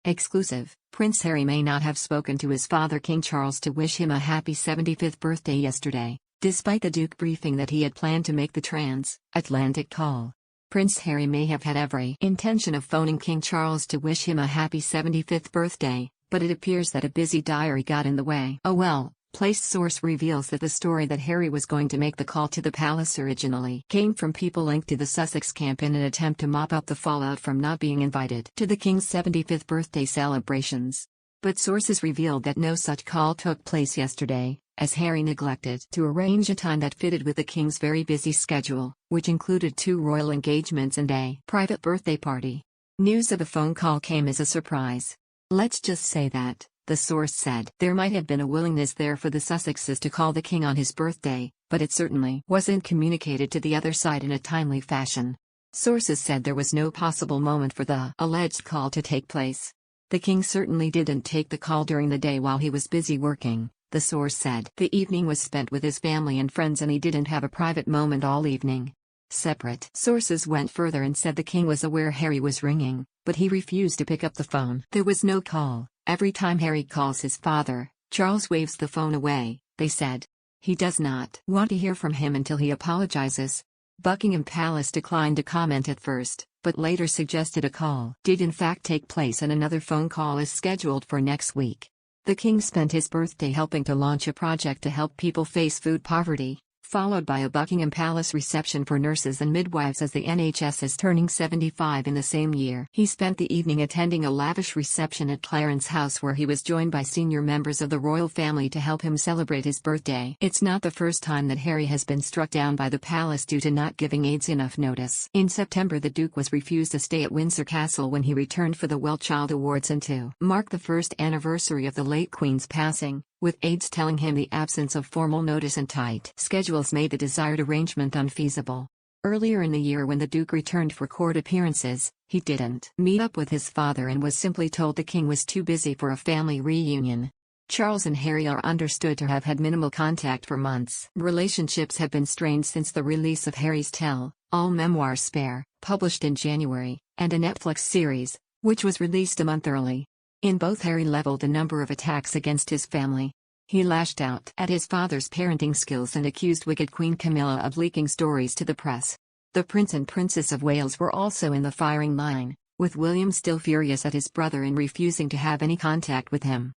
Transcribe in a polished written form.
Exclusive. Prince Harry may not have spoken to his father King Charles to wish him a happy 75th birthday yesterday, despite the Duke briefing that he had planned to make the trans-Atlantic call. Prince Harry may have had every intention of phoning King Charles to wish him a happy 75th birthday, but it appears that a busy diary got in the way. A well-placed source reveals that the story that Harry was going to make the call to the palace originally came from people linked to the Sussex camp in an attempt to mop up the fallout from not being invited to the King's 75th birthday celebrations. But sources revealed that no such call took place yesterday, as Harry neglected to arrange a time that fitted with the King's very busy schedule, which included 2 royal engagements and a private birthday party. News of the phone call came as a surprise. Let's just say that, the source said, there might have been a willingness there for the Sussexes to call the King on his birthday, but it certainly wasn't communicated to the other side in a timely fashion. Sources said there was no possible moment for the alleged call to take place. The King certainly didn't take the call during the day while he was busy working, the source said. The evening was spent with his family and friends and he didn't have a private moment all evening. Separate sources went further and said the King was aware Harry was ringing, but he refused to pick up the phone. There was no call. Every time Harry calls his father, Charles waves the phone away, they said. He does not want to hear from him until he apologizes. Buckingham Palace declined to comment at first, but later suggested a call did in fact take place and another phone call is scheduled for next week. The King spent his birthday helping to launch a project to help people face food poverty, followed by a Buckingham Palace reception for nurses and midwives as the NHS is turning 75 in the same year. He spent the evening attending a lavish reception at Clarence House where he was joined by senior members of the royal family to help him celebrate his birthday. It's not the first time that Harry has been struck down by the palace due to not giving aides enough notice. In September the Duke was refused a stay at Windsor Castle when he returned for the Well Child Awards and to mark the first anniversary of the late Queen's passing, with aides telling him the absence of formal notice and tight schedules made the desired arrangement unfeasible. Earlier in the year when the Duke returned for court appearances, he didn't meet up with his father and was simply told the King was too busy for a family reunion. Charles and Harry are understood to have had minimal contact for months. Relationships have been strained since the release of Harry's tell-all memoir Spare, published in January, and a Netflix series, which was released a month early. In both Harry leveled a number of attacks against his family. He lashed out at his father's parenting skills and accused wicked Queen Camilla of leaking stories to the press. The Prince and Princess of Wales were also in the firing line, with William still furious at his brother in refusing to have any contact with him.